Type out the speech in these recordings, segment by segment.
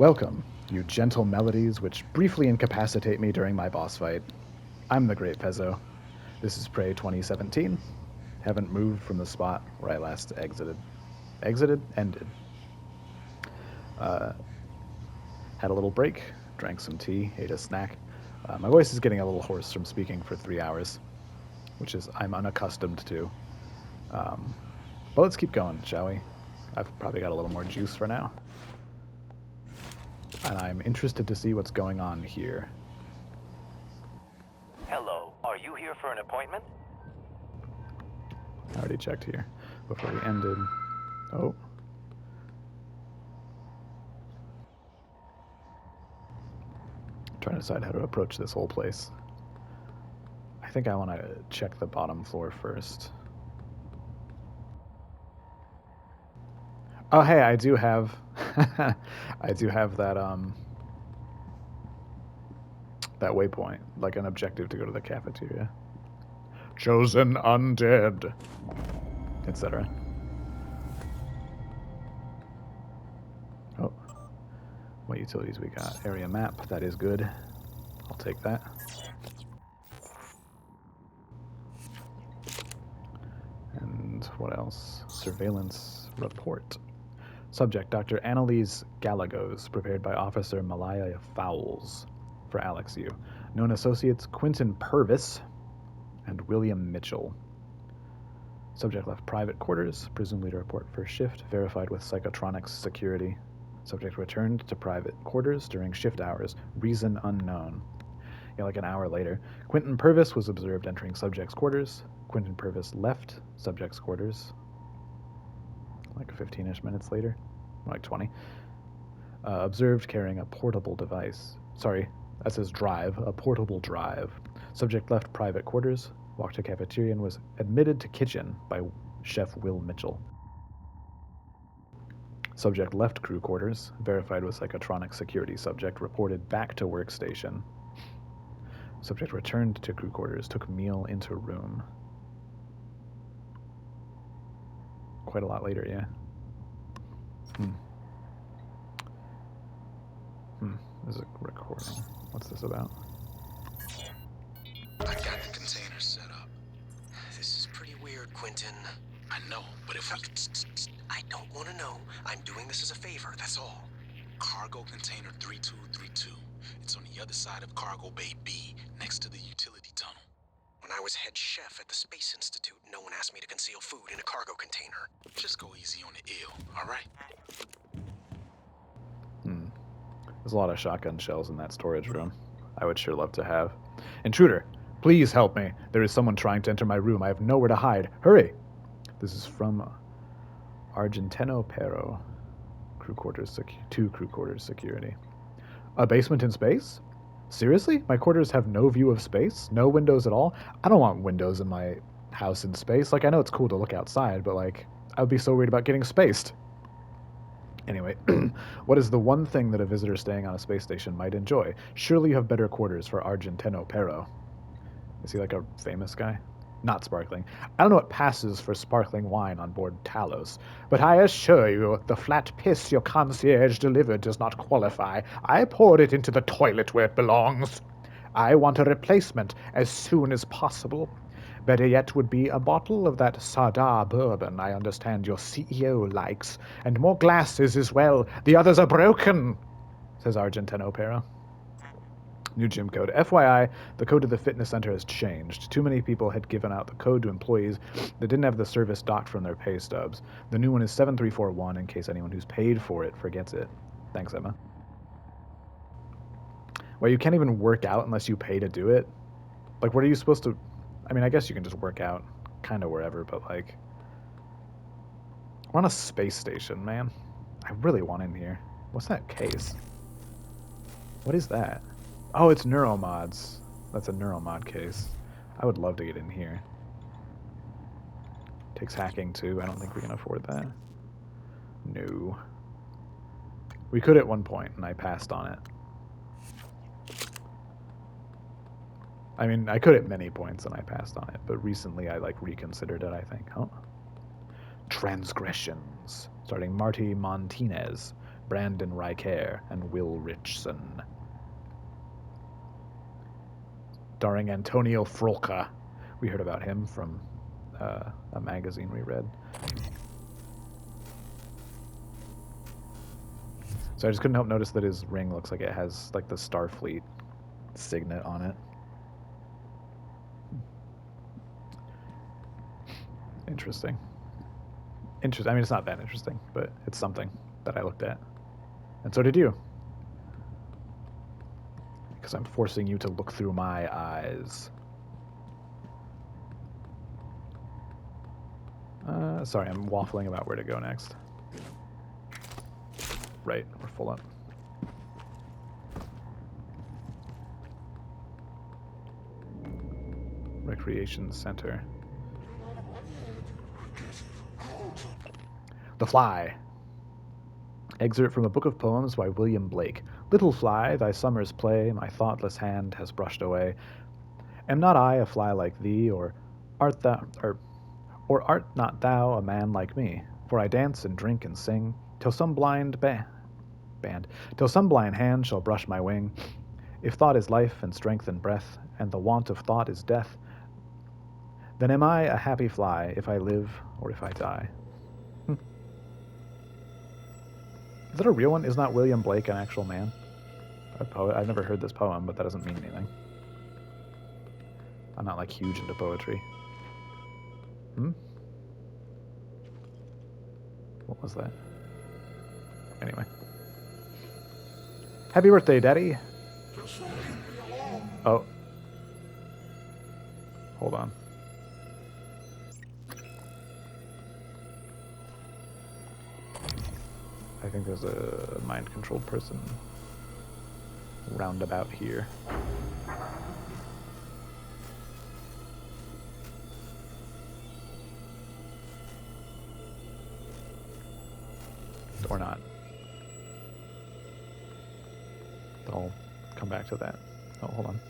Welcome, you gentle melodies which briefly incapacitate me during my boss fight. I'm the Great Pezzo. This is Prey 2017. Haven't moved from the spot where I last exited. Exited? Ended. Uh, had a little break, drank some tea, ate a snack. My voice is getting a little hoarse from speaking for 3 hours, which is I'm unaccustomed to. Um, but let's keep going, shall we? I've probably got a little more juice for now. And I'm interested to see what's going on here. Hello, are you here for an appointment? I already checked here before we ended. Oh. Trying to decide how to approach this whole place. I think I want to check the bottom floor first. Oh, hey, I do have I do have that that waypoint, like an objective to go to the cafeteria. Chosen undead, etc. Oh, what utilities we got? Area map, that is good. I'll take that. And what else? Surveillance report. Subject, Dr. Annalise Gallegos, prepared by Officer Malaya Fowles for Alex U. Known associates Quentin Purvis and William Mitchell. Subject left private quarters, presumably to report first shift, verified with psychotronics security. Subject returned to private quarters during shift hours, reason unknown. Yeah, like an hour later, Quentin Purvis was observed entering subject's quarters. Quentin Purvis left subject's quarters like 15-ish minutes later, like 20. Observed carrying a portable device. Sorry, that says drive, a portable drive. Subject left private quarters, walked to cafeteria, and was admitted to kitchen by Chef Will Mitchell. Subject left crew quarters, verified with psychotronic security. Subject reported back to workstation. Subject returned to crew quarters, took meal into room. Quite a lot later, yeah. There's a recording. What's this about? I got the container set up. This is pretty weird, Quentin. I know, but if we... I don't want to know. I'm doing this as a favor, that's all. Cargo container 3232. It's on the other side of Cargo Bay B, next to the utility tunnel. When I was head chef at the Space Institute, no one asked me to conceal food in a cargo container. Just go easy on the ill, all right? There's a lot of shotgun shells in that storage room. I would sure love to have. Intruder, please help me. There is someone trying to enter my room. I have nowhere to hide. Hurry! This is from Argentino Pero. Crew quarters, two crew quarters security. A basement in space? Seriously? My quarters have no view of space? No windows at all? I don't want windows in my house in space. Like, I know it's cool to look outside, but, like, I would be so worried about getting spaced. Anyway, what is the one thing that a visitor staying on a space station might enjoy? Surely you have better quarters for Argentino Pero. Is he like a famous guy? Not sparkling. I don't know what passes for sparkling wine on board Talos, but I assure you the flat piss your concierge delivered does not qualify. I poured it into the toilet where it belongs. I want a replacement as soon as possible. Better yet would be a bottle of that Sardar bourbon I understand your CEO likes, and more glasses as well. The others are broken, says Argentino Pero. New gym code. FYI, the code to the fitness center has changed. Too many people had given out the code to employees that didn't have the service docked from their pay stubs. The new one is 7341 in case anyone who's paid for it forgets it. Thanks, Emma. Well, you can't even work out unless you pay to do it? Like, what are you supposed to... I mean, I guess you can just work out kind of wherever, but, like... We're on a space station, man. I really want in here. What's that case? What is that? Oh, it's neuromods. That's a neuromod case. I would love to get in here. Takes hacking, too. I don't think we can afford that. No. We could at one point, and I passed on it. I mean, I could at many points, and I passed on it. But recently, I, like, reconsidered it, I think. Oh. Transgressions, starring Marty Montinez, Brandon Riker, and Will Richson. Starring Antonio Frolka. We heard about him from a magazine we read. So I just couldn't help notice that his ring looks like it has like the Starfleet signet on it. Interesting. I mean, it's not that interesting, but it's something that I looked at. And so did you. Because I'm forcing you to look through my eyes. Sorry, I'm waffling about where to go next. Right, we're full up. Recreation Center. The Fly. Excerpt from a book of poems by William Blake. Little fly, thy summer's play my thoughtless hand has brushed away. Am not I a fly like thee, or art not thou a man like me? For I dance and drink and sing till some till some blind hand shall brush my wing. If thought is life and strength and breath, and the want of thought is death, then am I a happy fly if I live or if I die. Is that a real one? Is not William Blake an actual man? A poet? I've never heard this poem, but that doesn't mean anything. I'm not like huge into poetry. What was that? Anyway. Happy birthday, Daddy! Oh. Hold on. I think there's a mind-controlled person roundabout here. Or not. I'll come back to that. Oh, hold on.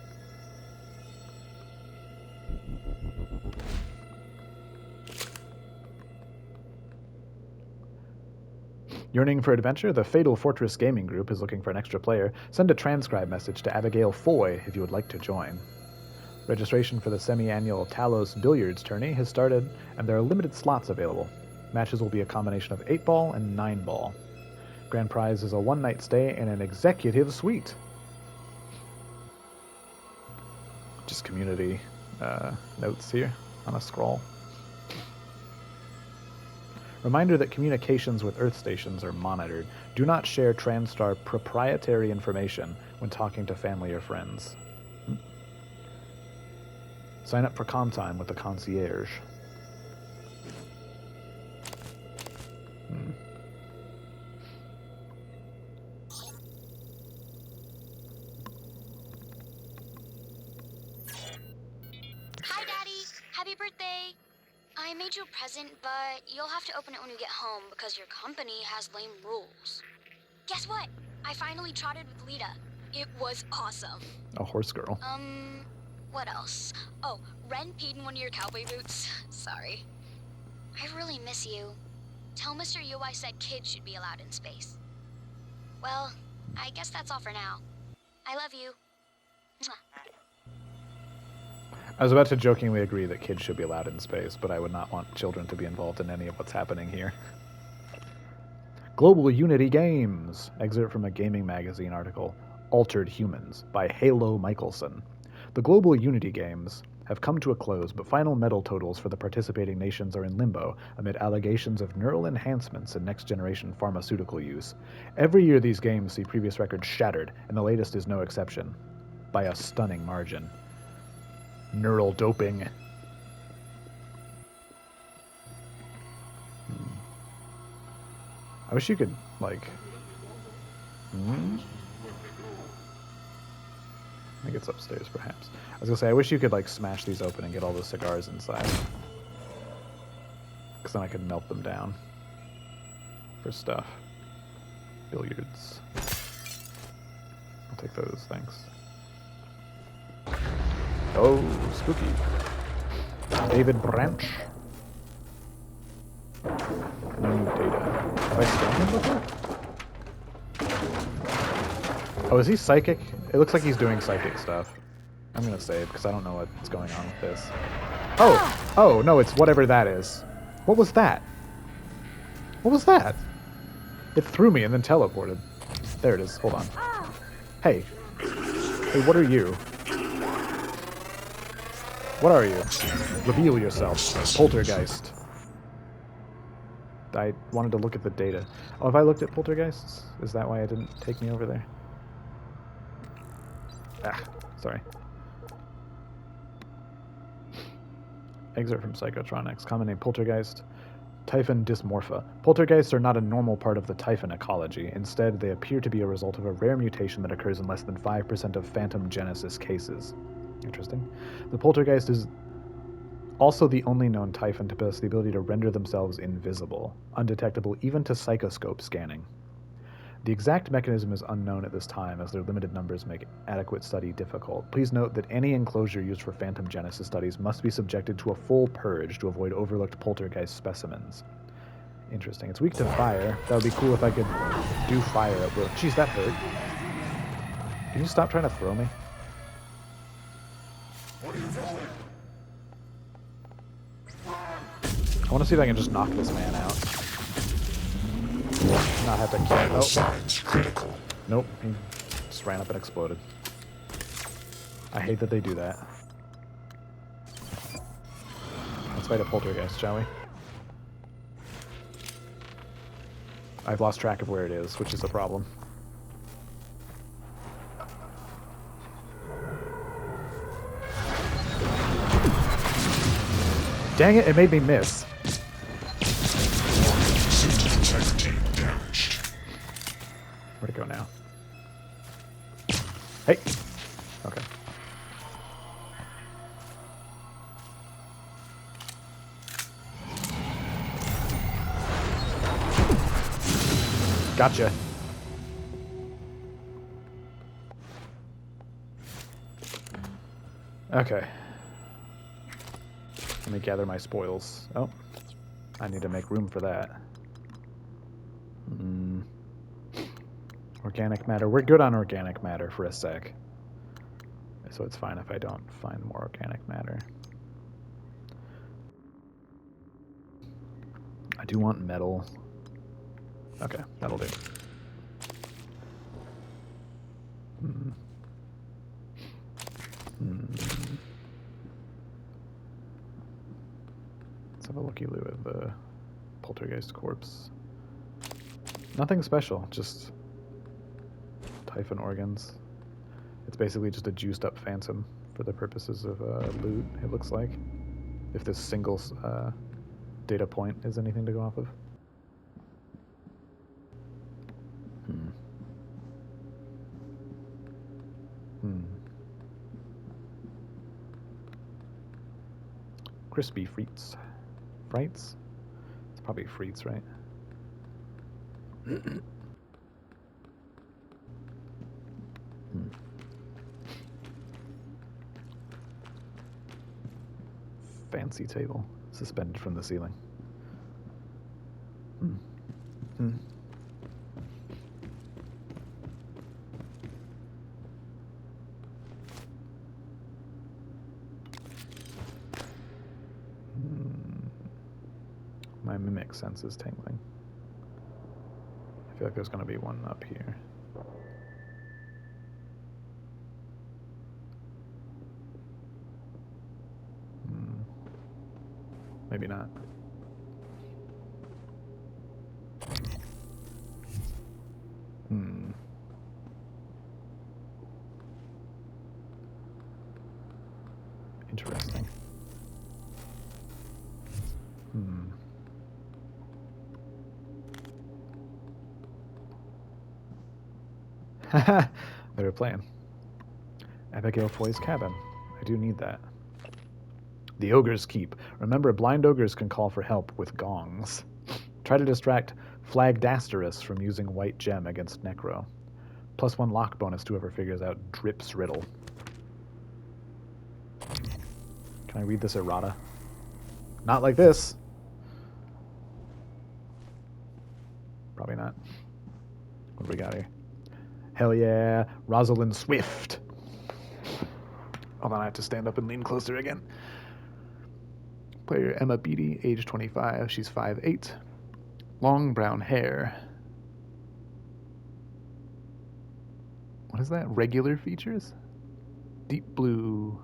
Yearning for adventure? The Fatal Fortress Gaming Group is looking for an extra player. Send a transcribe message to Abigail Foy if you would like to join. Registration for the semi-annual Talos Billiards Tourney has started, and there are limited slots available. Matches will be a combination of 8-ball and 9-ball. Grand prize is a one-night stay in an executive suite. Just community notes here on a scroll. Reminder that communications with Earth stations are monitored. Do not share TranStar proprietary information when talking to family or friends. Sign up for calm time with the concierge. Hi, Daddy. Happy birthday. I made you a present, but you'll have to open it when you get home because your company has lame rules. Guess what? I finally trotted with Lita. It was awesome. A horse girl. What else? Oh, Ren peed in one of your cowboy boots. Sorry. I really miss you. Tell Mr. Yu I said kids should be allowed in space. Well, I guess that's all for now. I love you. Mwah. I was about to jokingly agree that kids should be allowed in space, but I would not want children to be involved in any of what's happening here. Global Unity Games. Excerpt from a gaming magazine article, Altered Humans, by Halo Michelson. The Global Unity Games have come to a close, but final medal totals for the participating nations are in limbo amid allegations of neural enhancements and next-generation pharmaceutical use. Every year these games see previous records shattered, and the latest is no exception, by a stunning margin. Neural doping. I wish you could, like... I think it's upstairs, perhaps. I was gonna say, I wish you could, like, smash these open and get all the cigars inside. Because then I could melt them down. For stuff. Billiards. I'll take those, thanks. Oh, spooky. David Branch. New data. Have I scanned him before? Oh, is he psychic? It looks like he's doing psychic stuff. I'm gonna save because I don't know what's going on with this. Oh! Oh, no, it's whatever that is. What was that? What was that? It threw me and then teleported. There it is. Hold on. Hey. Hey, what are you? What are you? Reveal yourself. Poltergeist. I wanted to look at the data. Oh, have I looked at poltergeists? Is that why it didn't take me over there? Ah, sorry. Excerpt from Psychotronics. Common name poltergeist. Typhon dysmorpha. Poltergeists are not a normal part of the typhon ecology. Instead, they appear to be a result of a rare mutation that occurs in less than 5% of phantom genesis cases. Interesting. The poltergeist is also the only known typhon to possess the ability to render themselves invisible, undetectable even to psychoscope scanning. The exact mechanism is unknown at this time, as their limited numbers make adequate study difficult. Please note that any enclosure used for phantom genesis studies must be subjected to a full purge to avoid overlooked poltergeist specimens. Interesting. It's weak to fire. That would be cool if I could do fire at will. Jeez, that hurt. Can you stop trying to throw me? I want to see if I can just knock this man out. Not have to kill. Oh. Nope. He just ran up and exploded. I hate that they do that. Let's fight a poltergeist, shall we? I've lost track of where it is, which is a problem. Dang it, it made me miss. Where'd it go now? Hey! Okay. Gotcha. Okay. Let me gather my spoils. Oh. I need to make room for that. Organic matter. We're good on organic matter for a sec. So it's fine if I don't find more organic matter. I do want metal. Okay, that'll do. Let's have a looky-loo at the poltergeist corpse. Nothing special, just typhon organs. It's basically just a juiced up phantom for the purposes of loot, it looks like. If this single data point is anything to go off of. Crispy frites. Frites? It's probably frites, right? Fancy table, suspended from the ceiling. My mimic sense is tingling. I feel like there's going to be one up here. Maybe not. Interesting. Haha, better plan. Abigail Foy's cabin. I do need that. The Ogre's Keep. Remember, blind ogres can call for help with gongs. Try to distract Flagdasterus from using white gem against Necro. +1 lock bonus to whoever figures out Drip's riddle. Can I read this errata? Not like this. Probably not. What do we got here? Hell yeah, Rosalind Swift. Hold on, I have to stand up and lean closer again. Player Emma Beatty, age 25. She's 5'8". Long brown hair. What is that? Regular features? Deep blue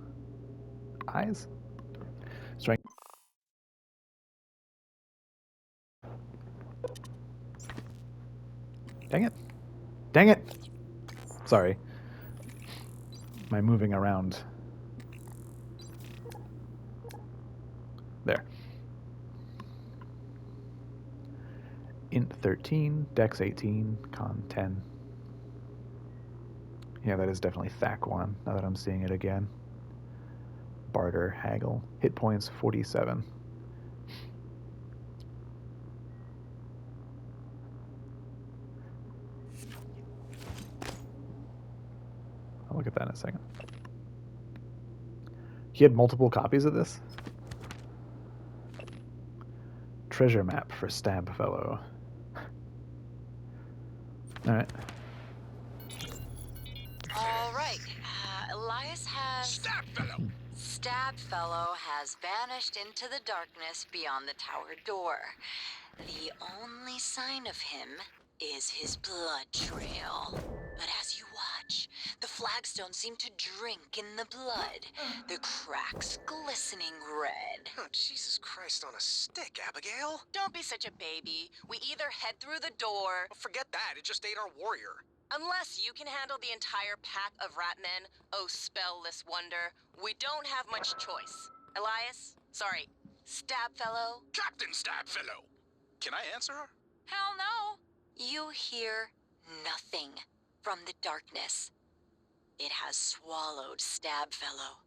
eyes? Strength. Dang it. Dang it! Sorry. My moving around. There. Int 13, Dex 18, Con 10. Yeah, that is definitely Thack 1, now that I'm seeing it again. Barter, Haggle. Hit points 47. I'll look at that in a second. He had multiple copies of this? Treasure map for Stab Fellow. Alright. All right. Elias has... Stab fellow! Stab Fellow has vanished into the darkness beyond the tower door. The only sign of him is his blood trail. But as you watch, the flagstones seem to drink in the blood, the cracks glistening red. Oh, Jesus Christ on a stick, Abigail. Don't be such a baby. We either head through the door, Well, forget that. It just ate our warrior. unless you can handle the entire pack of rat men, oh spellless wonder, we don't have much choice. Elias? Sorry, Stab Fellow? Captain Stabfellow! Can I answer her? Hell no! You hear nothing from the darkness. It has swallowed Stab Fellow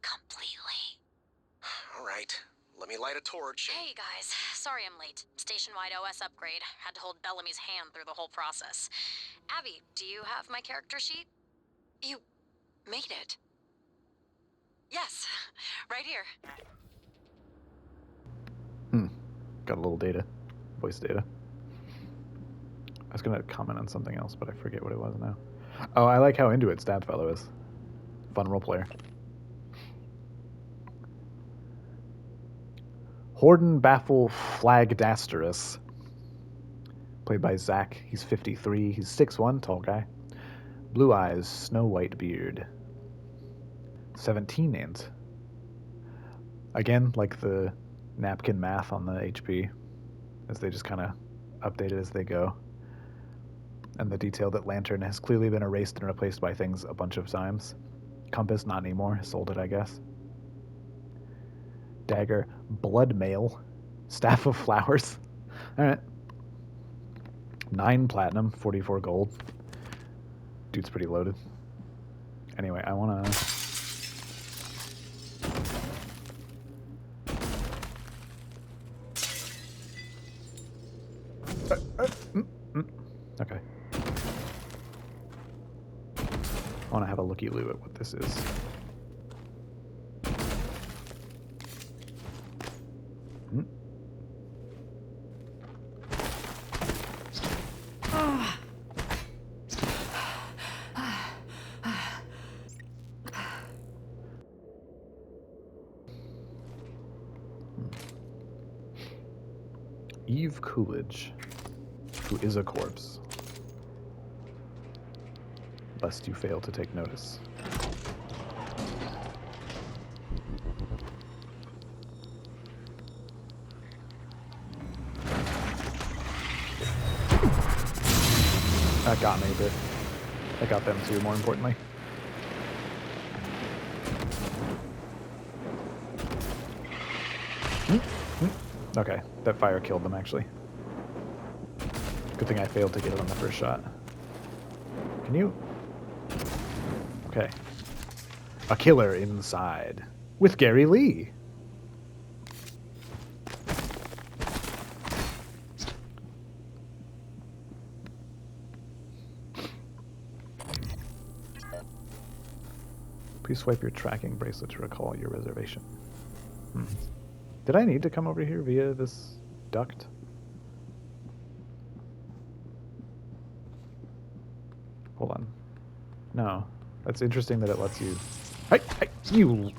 completely. All right. Let me light a torch. Hey guys, sorry I'm late. Station-wide OS upgrade. Had to hold Bellamy's hand through the whole process. Abby, do you have my character sheet? You made it. Yes, right here. Got a little data. Voice data. I was gonna comment on something else, but I forget what it was now. Oh, I like how into it Stab Fellow is. Fun role player. Horden Baffle Flagdasterus. Played by Zach. He's 53. He's 6'1", tall guy. Blue eyes, snow white beard. 17 int. Again, like the napkin math on the HP, as they just kind of update it as they go. And the detail that Lantern has clearly been erased and replaced by things a bunch of times. Compass, not anymore. Sold it, I guess. Dagger, Blood Mail. Staff of Flowers. Alright. 9 platinum, 44 gold. Dude's pretty loaded. Anyway, I want to... Okay. I want to have a looky-loo at what this is. Eve Coolidge, who is a corpse, lest you fail to take notice. That got me a bit. I got them too, more importantly. Okay, that fire killed them, actually. Good thing I failed to get it on the first shot. Can you? Okay. A killer inside. With Gary Lee. Please swipe your tracking bracelet to recall your reservation. Did I need to come over here via this duct? Hold on. No. That's interesting that it lets you... Hey! Hey! You...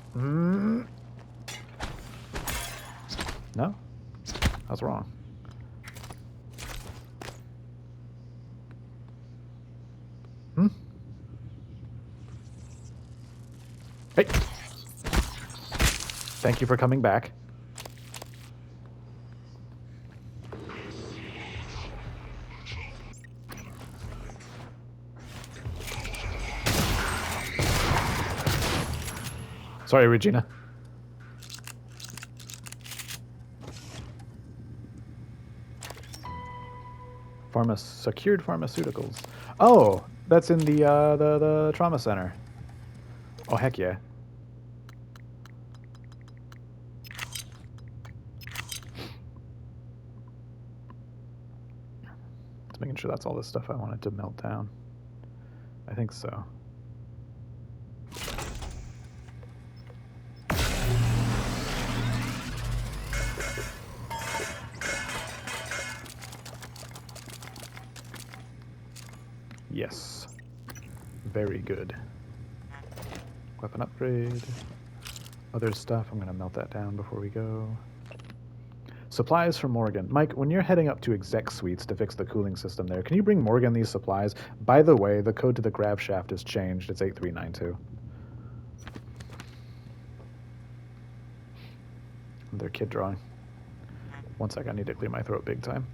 No? That's wrong. Hmm? Hey! Thank you for coming back. Sorry, Regina. Secured pharmaceuticals. Oh, that's in the trauma center. Oh, heck yeah. Just making sure that's all the stuff I wanted to melt down. I think so. Yes. Very good. Weapon upgrade. Other stuff, I'm going to melt that down before we go. Supplies for Morgan. Mike, when you're heading up to exec suites to fix the cooling system there, can you bring Morgan these supplies? By the way, the code to the grav shaft has changed. It's 8392. Their kid drawing. One sec, I need to clear my throat big time.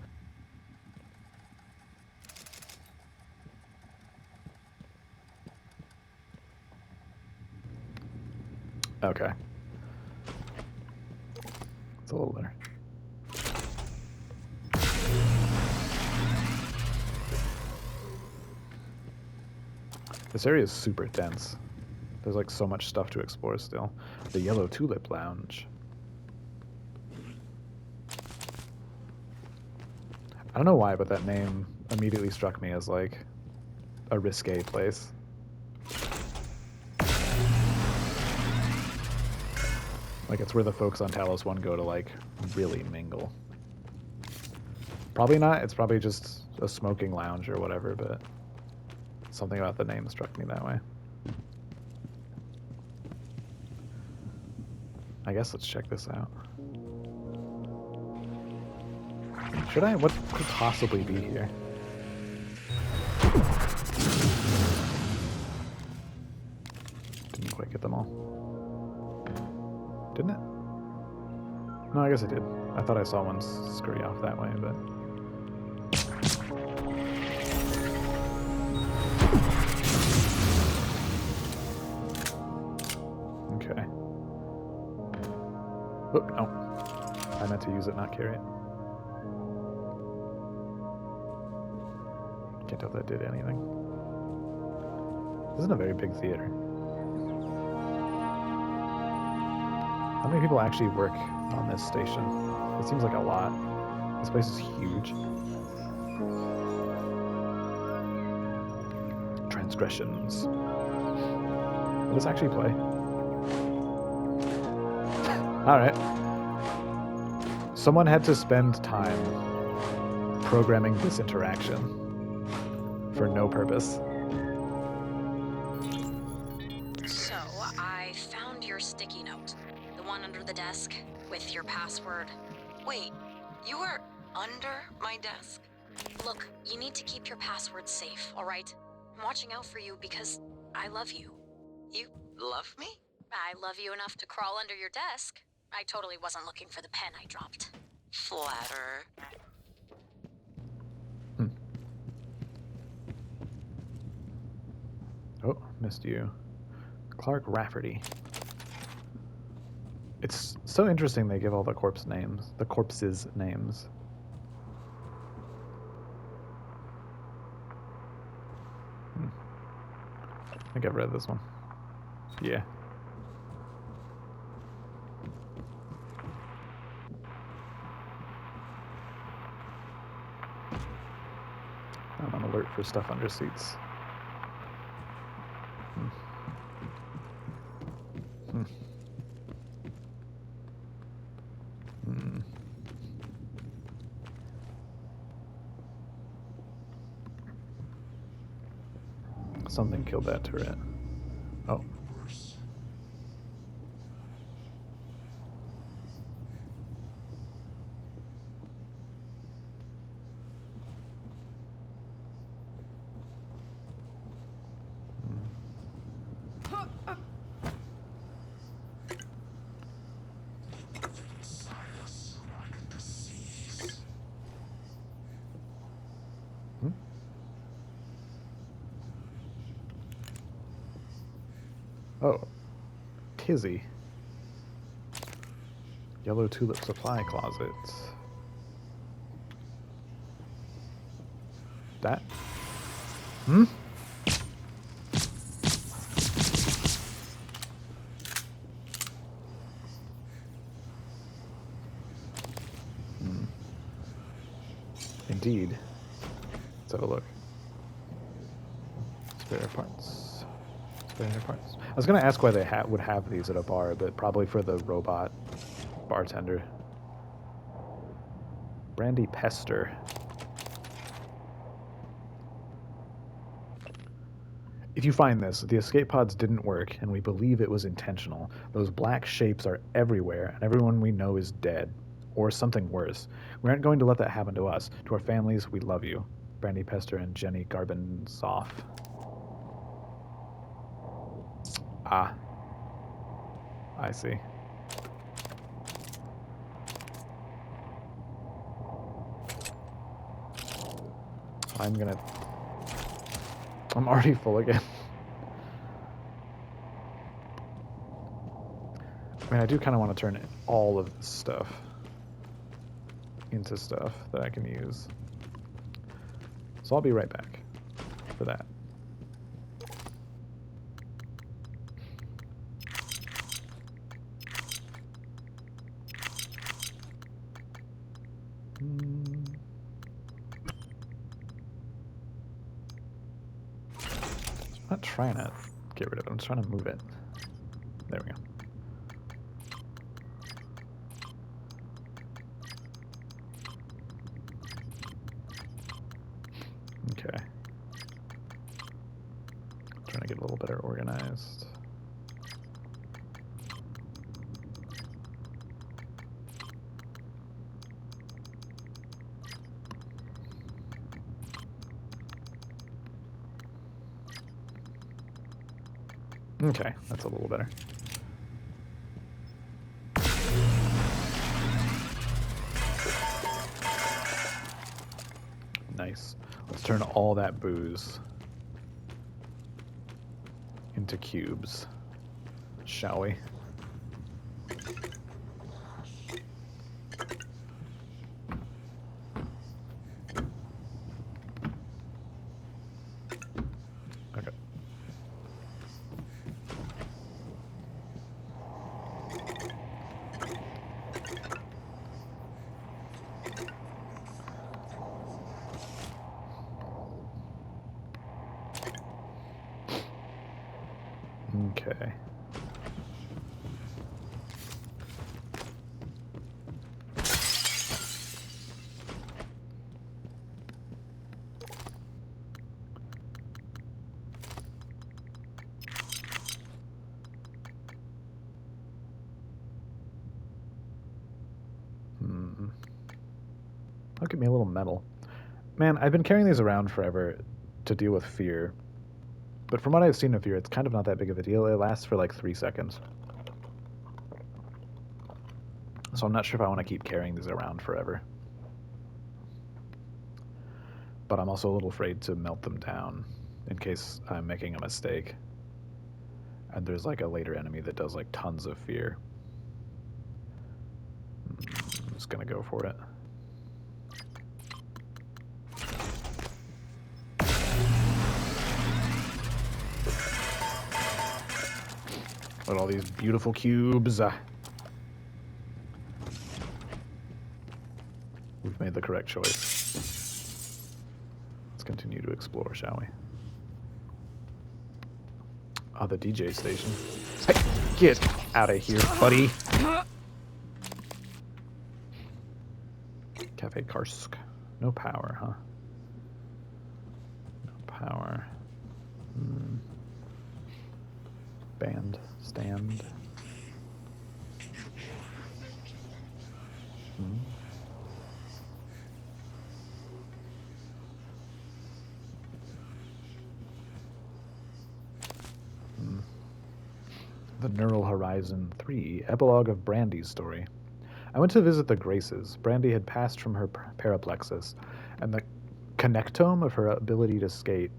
Okay. It's a little better. This area is super dense. There's like so much stuff to explore still. The Yellow Tulip Lounge. I don't know why, but that name immediately struck me as like a risque place. Like it's where the folks on Talos 1 go to like really mingle. Probably not, it's probably just a smoking lounge or whatever, but something about the name struck me that way. I guess let's check this out. Should I? What could possibly be here? Didn't quite get them all. Didn't it? No, I guess I did. I thought I saw one scurry off that way, but... Okay. Oh, no. I meant to use it, not carry it. Can't tell if that did anything. This isn't a very big theater. How many people actually work on this station? It seems like a lot. This place is huge. Transgressions. Will this actually play? Alright. Someone had to spend time programming this interaction for no purpose. So, I found your sticky note. The one under the desk with your password. Wait, you were under my desk? Look, you need to keep your password safe, all right? I'm watching out for you because I love you. You love me? I love you enough to crawl under your desk. I totally wasn't looking for the pen I dropped. Flatterer. Oh, missed you. Clark Rafferty. It's so interesting they give all the corpses names. I think I've read this one. Yeah. I'm on alert for stuff under seats. Something killed that turret. Oh. Hmm? Oh. Tizzy. Yellow tulip supply closets. That? Hmm? Hmm. Indeed. Let's have a look. Spare parts. Spare parts. I was going to ask why they would have these at a bar, but probably for the robot bartender. Brandy Pester. If you find this, the escape pods didn't work, and we believe it was intentional. Those black shapes are everywhere, and everyone we know is dead. Or something worse. We aren't going to let that happen to us. To our families, we love you. Brandy Pester and Jenny Garbenzoff. Ah. I see. I'm already full again. I mean, I do kind of want to turn all of this stuff into stuff that I can use. So I'll be right back for that. I'm not trying to get rid of it. I'm just trying to move it. There we go. Okay. Trying to get a little better organized. Okay, that's a little better. Nice. Let's turn all that booze into cubes, shall we? Okay. Okay. Look at me, a little metal. Man, I've been carrying these around forever to deal with fear. But from what I've seen of fear, it's kind of not that big of a deal. It lasts for like 3 seconds. So I'm not sure if I want to keep carrying these around forever. But I'm also a little afraid to melt them down in case I'm making a mistake. And there's like a later enemy that does like tons of fear. I'm just gonna go for it. Look at all these beautiful cubes. We've made the correct choice. Let's continue to explore, shall we? Oh, the DJ station. Hey, get out of here, buddy. Cafe Karsk. No power, huh? No power. Band stand. Hmm. The Neural Horizon 3, Epilogue of Brandy's story. I went to visit the Graces. Brandy had passed from her paraplexus, and the connectome of her ability to skate.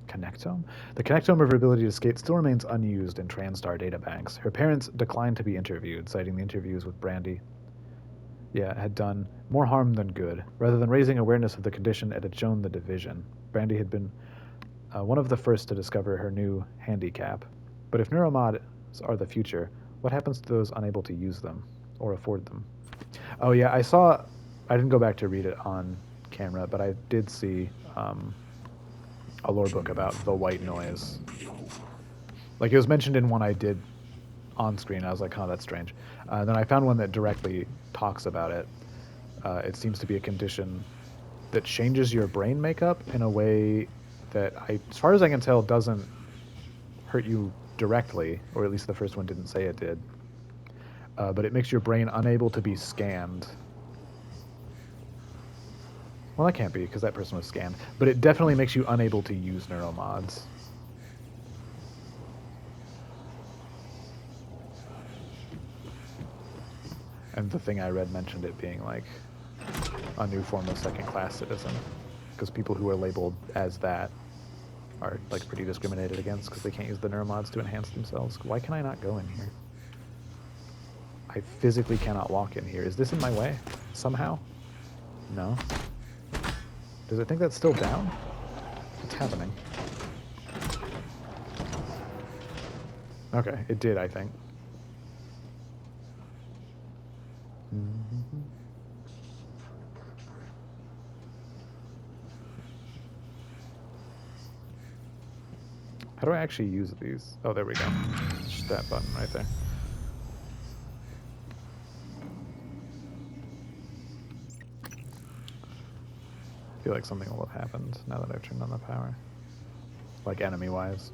Connectome? The connectome of her ability to skate still remains unused in TranStar databanks. Her parents declined to be interviewed, citing the interviews with Brandy had done more harm than good. Rather than raising awareness of the condition, it had shown the division. Brandy had been one of the first to discover her new handicap. But if neuromods are the future, what happens to those unable to use them or afford them? Oh yeah, I didn't go back to read it on camera, but I did see a lore book about the white noise. Like, it was mentioned in one I did on screen. I was like, oh, that's strange. Then I found one that directly talks about it. It seems to be a condition that changes your brain makeup in a way that, as far as I can tell, doesn't hurt you directly, or at least the first one didn't say it did. But it makes your brain unable to be scanned. Well, that can't be, because that person was scanned. But it definitely makes you unable to use neuromods. And the thing I read mentioned it being like a new form of second-class citizen, because people who are labeled as that are like pretty discriminated against because they can't use the neuromods to enhance themselves. Why can I not go in here? I physically cannot walk in here. Is this in my way somehow? No. Does it think that's still down? What's happening? Okay, it did, I think. How do I actually use these? Oh, there we go. Just that button right there. I feel like something will have happened now that I've turned on the power. Like enemy-wise.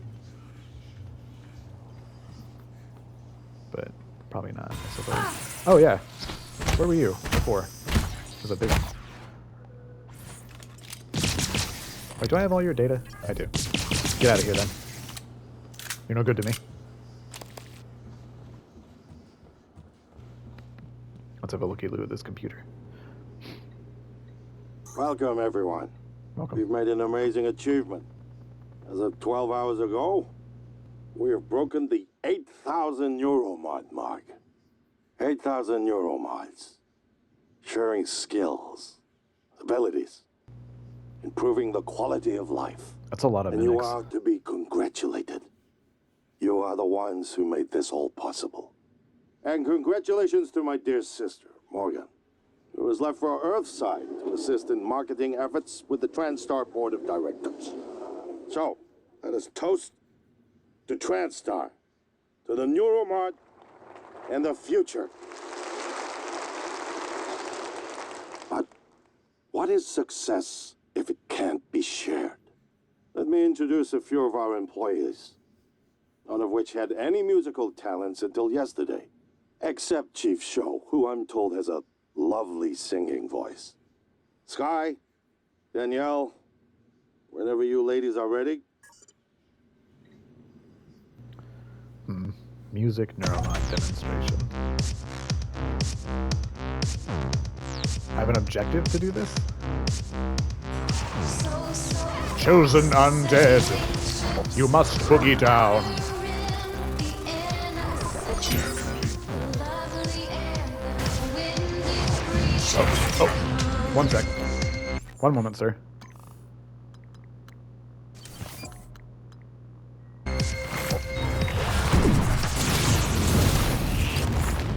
But probably not, I suppose. Oh, yeah. Where were you before? There's a big one. Wait, do I have all your data? I do. Get out of here, then. You're no good to me. Let's have a looky-loo at this computer. Welcome, everyone. Welcome. We've made an amazing achievement. As of 12 hours ago, we have broken the 8,000 Euromod mark. 8,000 Euromods. Sharing skills, abilities, improving the quality of life. That's a lot of And you minutes. are to be congratulated. You are the ones who made this all possible. And congratulations to my dear sister, Morgan, who was left for Earthside to assist in marketing efforts with the TranStar Board of Directors. So, let us toast to TranStar, to the Neuromod, and the future. But what is success if it can't be shared? Let me introduce a few of our employees, none of which had any musical talents until yesterday, except Chief Show, who I'm told has a lovely singing voice. Sky, Danielle, whenever you ladies are ready. Music neuromod demonstration. I have an objective to do this? Chosen undead. You must boogie down. Oh, 1 sec. 1 moment, sir.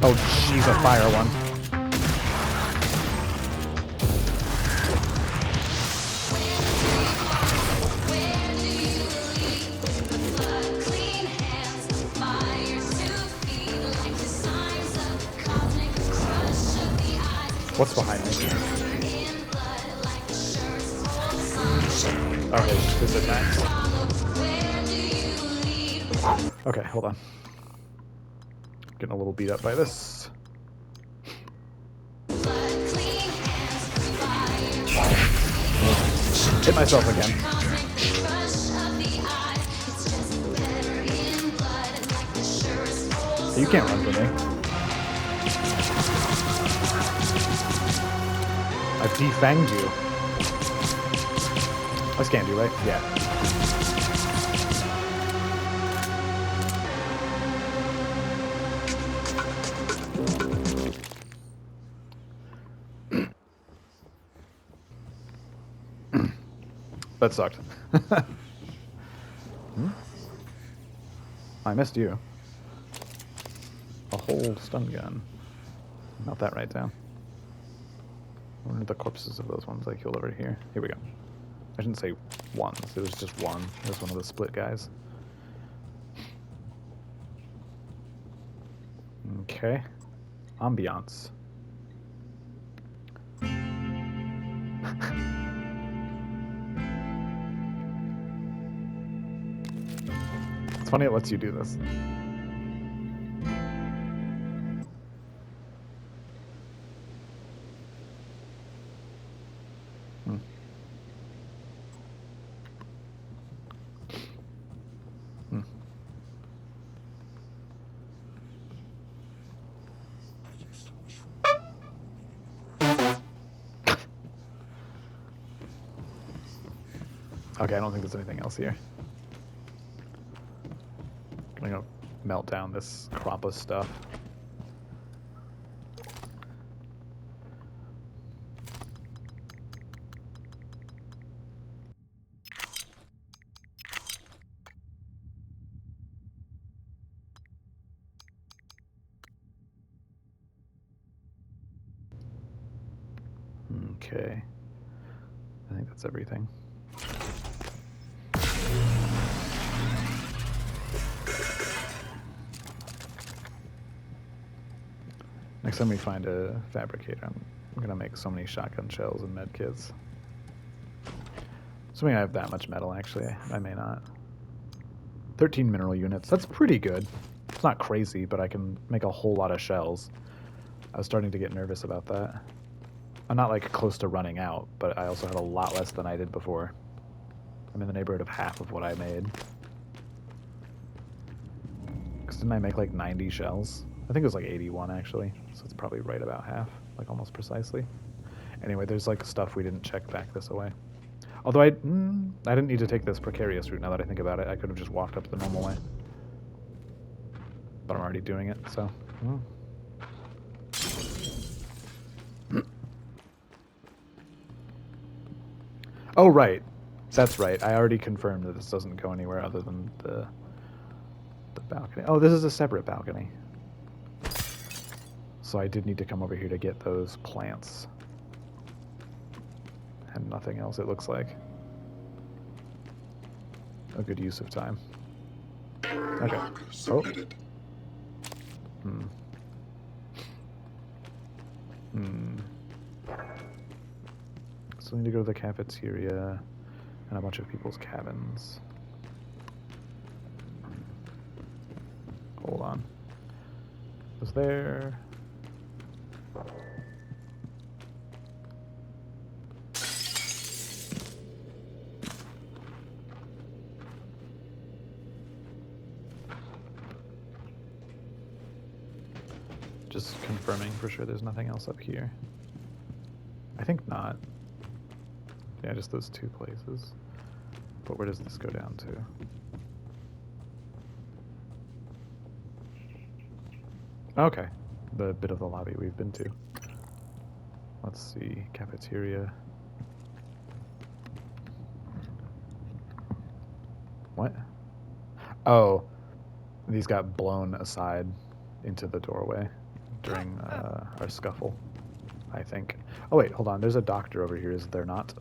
Oh, jeez, a fire one. What's behind me? Okay, this is Max. Okay, hold on. Getting a little beat up by this. Hit myself again. You can't run from me. I've defanged you. I scanned you, right? Yeah. That sucked. I missed you. A whole stun gun. Melt that right down. Where are the corpses of those ones I killed over here? Here we go. I shouldn't say ones. It was just one. It was one of the split guys. Okay. Ambiance. It's funny it lets you do this. Hmm. Hmm. Okay, I don't think there's anything else here. I'm gonna melt down this crop of stuff. Okay. I think that's everything. Next time we find a fabricator, I'm gonna make so many shotgun shells and med kits. Assuming I have that much metal, actually, I may not. 13 mineral units, that's pretty good. It's not crazy, but I can make a whole lot of shells. I was starting to get nervous about that. I'm not like close to running out, but I also have a lot less than I did before. I'm in the neighborhood of half of what I made. Because didn't I make like 90 shells? I think it was like 81 actually, so it's probably right about half, like almost precisely. Anyway, there's like stuff we didn't check back this away. Although I didn't need to take this precarious route now that I think about it. I could have just walked up the normal way. But I'm already doing it, so. Oh, right. That's right. I already confirmed that this doesn't go anywhere other than the balcony. Oh, this is a separate balcony. So I did need to come over here to get those plants. And nothing else, it looks like. A good use of time. Okay. Oh. So I need to go to the cafeteria and a bunch of people's cabins. Hold on. Was there... Just confirming for sure there's nothing else up here. I think not. Yeah, just those two places. But where does this go down to? Okay, the bit of the lobby we've been to. Let's see, cafeteria. What? Oh, these got blown aside into the doorway during our scuffle, I think. Oh wait, hold on, there's a doctor over here, is there not?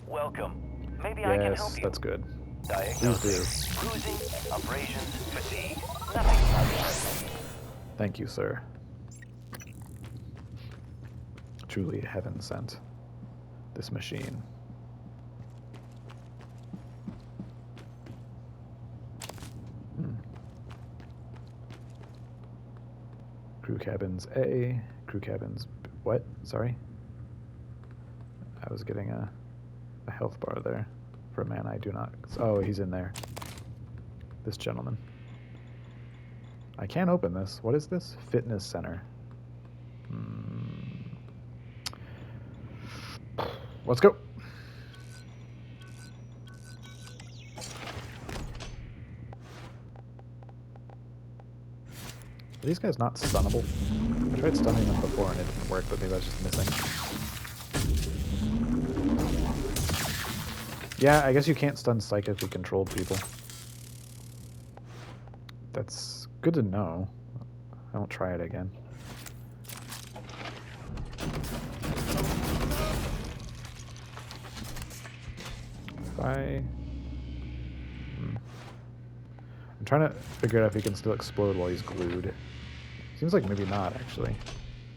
Welcome. Maybe I can help Yes, you. that's good. Diagnosis, bruising, abrasions, fatigue. Nothing much. Thank you, sir. Truly heaven sent, this machine. Crew cabins A. Crew cabins... What? Sorry? I was getting a health bar there for a man I do not... Oh, he's in there. This gentleman. I can't open this. What is this? Fitness center. Let's go. Are these guys not stunnable? I tried stunning them before and it didn't work, but maybe I was just missing. Yeah, I guess you can't stun psychically controlled people. That's good to know. I won't try it again. If I... I'm trying to figure out if he can still explode while he's glued. Seems like maybe not, actually.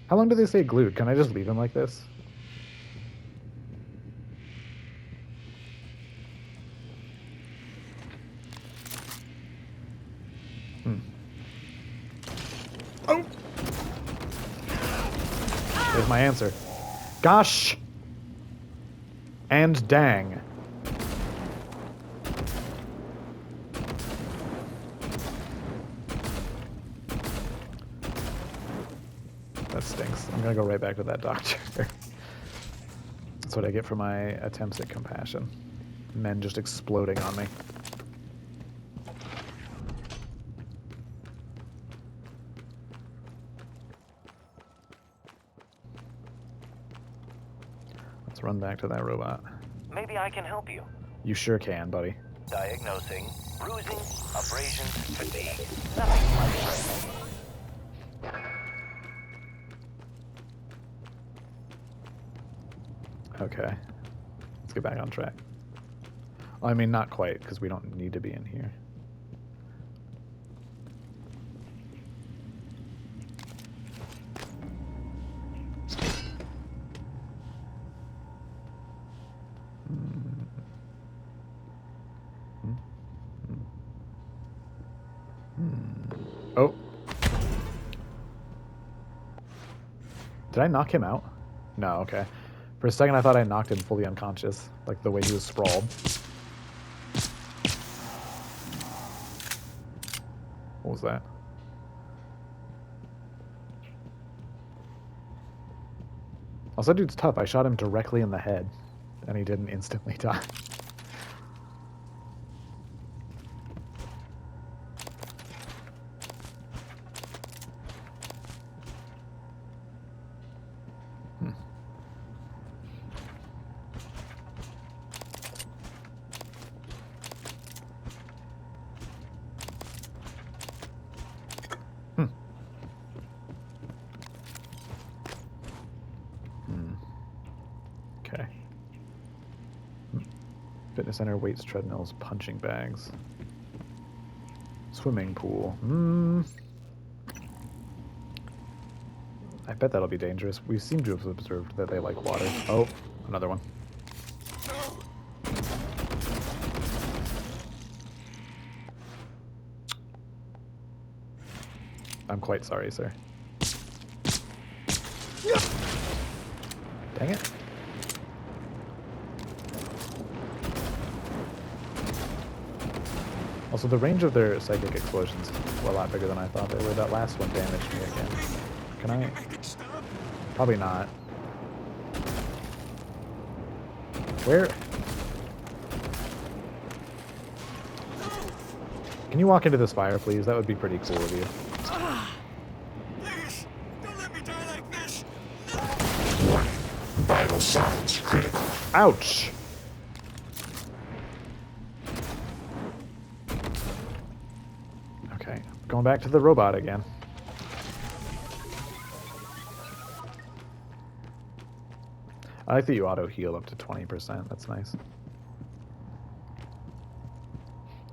How long do they stay glued? Can I just leave him like this? Oh! There's my answer. Gosh! And dang. That stinks. I'm gonna go right back to that doctor. That's what I get for my attempts at compassion. Men just exploding on me. Let's run back to that robot. Maybe I can help you. You sure can, buddy. Diagnosing bruising, abrasions, fatigue. Nothing life-threatening. Okay. Let's get back on track. Well, I mean, not quite, because we don't need to be in here. Oh. Did I knock him out? No, okay. For a second I thought I knocked him fully unconscious, like the way he was sprawled. What was that? Also, that dude's tough. I shot him directly in the head, and he didn't instantly die. Okay. Fitness center, weights, treadmills, punching bags. Swimming pool. I bet that'll be dangerous. We seem to have observed that they like water. Oh, another one. I'm quite sorry, sir. Dang it. Also, the range of their psychic explosions is a lot bigger than I thought they were. That last one damaged me again. Can I? Probably not. Where? Can you walk into this fire, please? That would be pretty cool of you. Please, don't let me die like this. Vital signs critical. Ouch! Okay, going back to the robot again. I like that you auto-heal up to 20%. That's nice.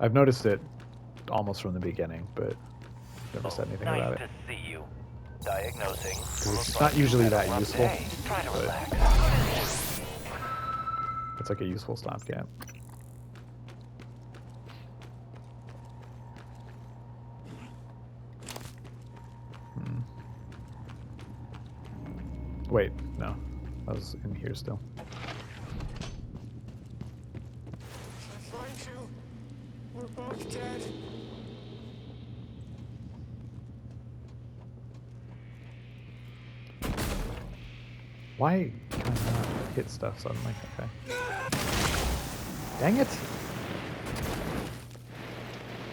I've noticed it almost from the beginning, but never said anything about it. Nice to see you. Diagnosing. It's not usually that useful, Hey, try to but relax. it's like a useful stopgap. wait, no. I was in here still. I find you, we're both dead. Why can I not hit stuff suddenly? Okay. Dang it!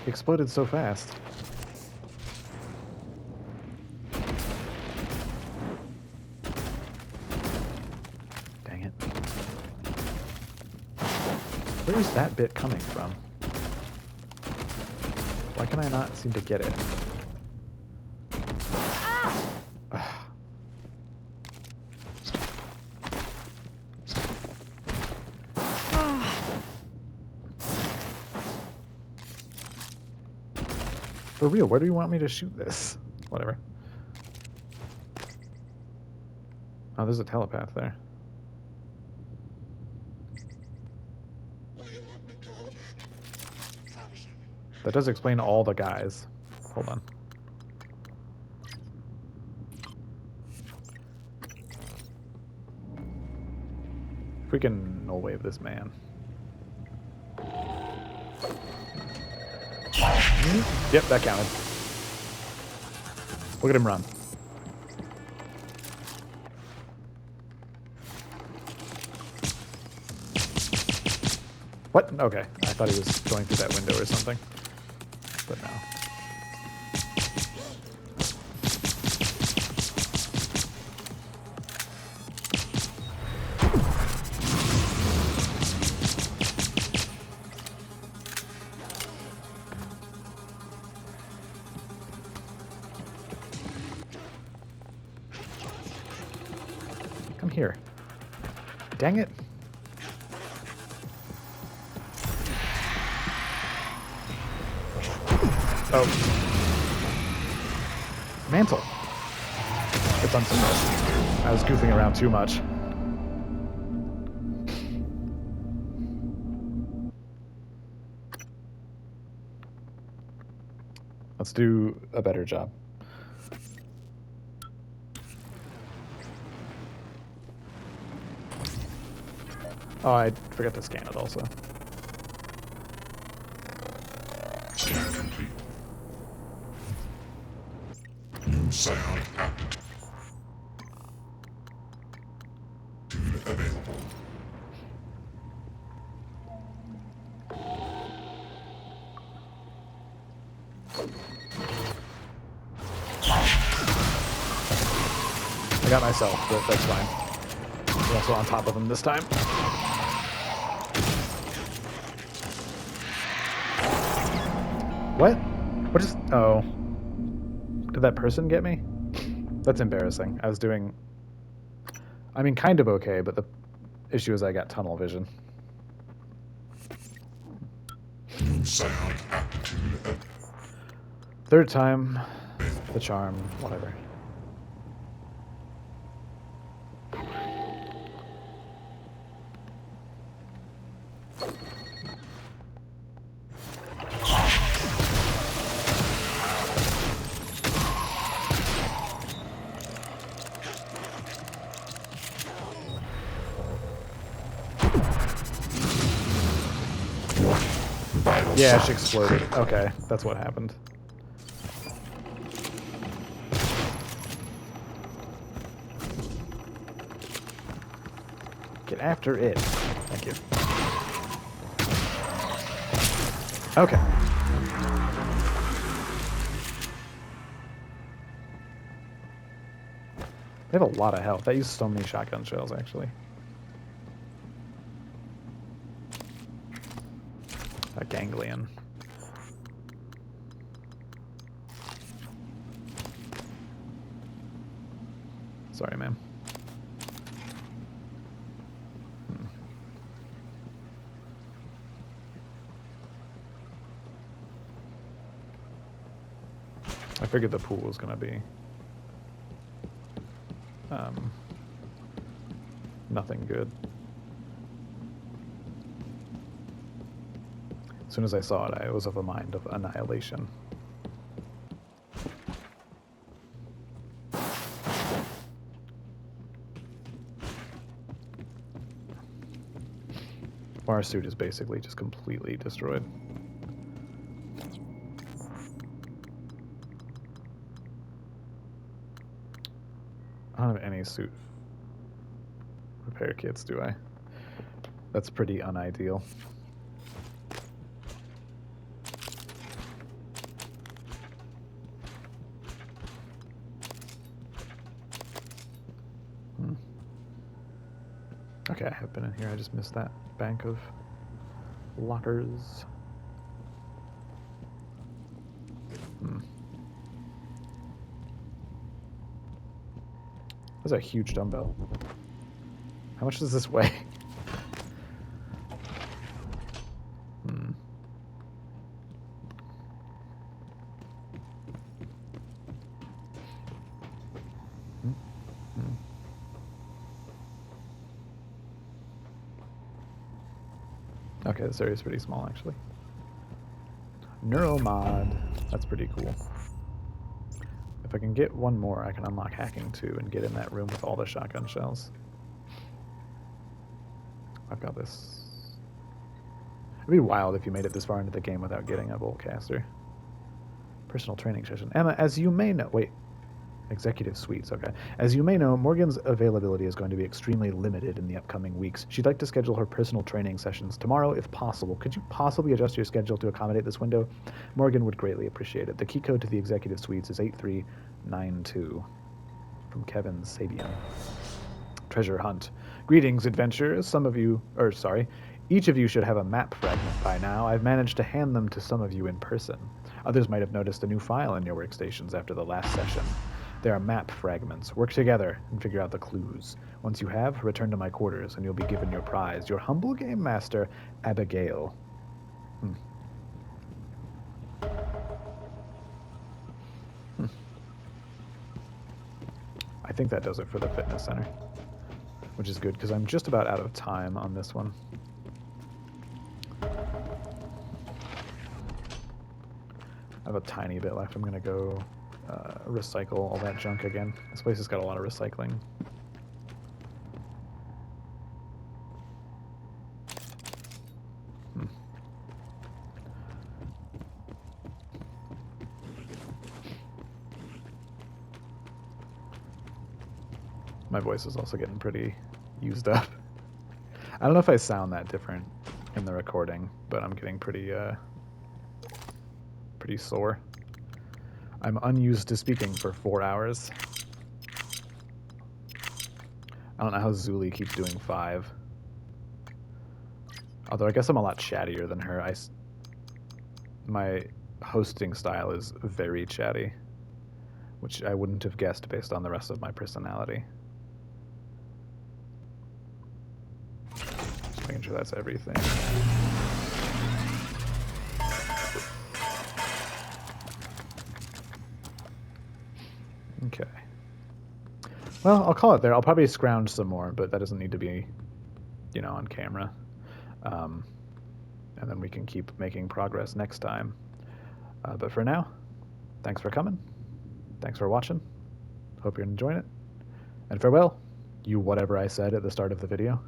It exploded so fast. Dang it. Where is that bit coming from? Why can I not seem to get it? For real, where do you want me to shoot this? Whatever. Oh, there's a telepath there. That does explain all the guys. Hold on. If we can null wave this man. Yep, that counted. Look at him run. What? Okay. I thought he was going through that window or something. But no. Come here. Dang it. Oh. Mantle. It's unsuppressed. I was goofing around too much. Let's do a better job. Oh, I forgot to scan it also. Scan complete. New sound active. Tune available. I got myself, but that's fine. We're also on top of him this time. What? What just... Oh. Did that person get me? That's embarrassing. I was doing... I mean, kind of okay, but the issue is I got tunnel vision. Sound aptitude. Third time, the charm, whatever. Yeah, she exploded. Okay, that's what happened. Get after it. Thank you. Okay. They have a lot of health. I used so many shotgun shells, actually. A ganglion. Sorry, ma'am. I figured the pool was gonna be nothing good. As soon as I saw it, I was of a mind of annihilation. Our suit is basically just completely destroyed. I don't have any suit repair kits, do I? That's pretty unideal. Okay, I have been in here. I just missed that bank of lockers. That's a huge dumbbell. How much does this weigh? Okay, this area is pretty small, actually. Neuromod. That's pretty cool. If I can get one more, I can unlock hacking too and get in that room with all the shotgun shells. I've got this. It'd be wild if you made it this far into the game without getting a bolt caster. Personal training session. Emma, as you may know... Wait. Executive suites, okay. As you may know, Morgan's availability is going to be extremely limited in the upcoming weeks. She'd like to schedule her personal training sessions tomorrow if possible. Could you possibly adjust your schedule to accommodate this window? Morgan would greatly appreciate it. The key code to the executive suites is 8392. From Kevin Sabian. Treasure hunt. Greetings, adventurers. Each of you should have a map fragment by now. I've managed to hand them to some of you in person. Others might have noticed a new file in your workstations after the last session. There are map fragments. Work together and figure out the clues. Once you have, return to my quarters and you'll be given your prize. Your humble game master, Abigail. I think that does it for the fitness center, which is good because I'm just about out of time on this one. I have a tiny bit left. I'm going to go recycle all that junk again. This place has got a lot of recycling. My voice is also getting pretty used up. I don't know if I sound that different in the recording, but I'm getting pretty sore. I'm unused to speaking for 4 hours. I don't know how Zuli keeps doing 5. Although I guess I'm a lot chattier than her. My hosting style is very chatty, which I wouldn't have guessed based on the rest of my personality. Just making sure that's everything. Okay. Well, I'll call it there. I'll probably scrounge some more, but that doesn't need to be, on camera. And then we can keep making progress next time. But for now, thanks for coming. Thanks for watching. Hope you're enjoying it. And farewell, you whatever I said at the start of the video.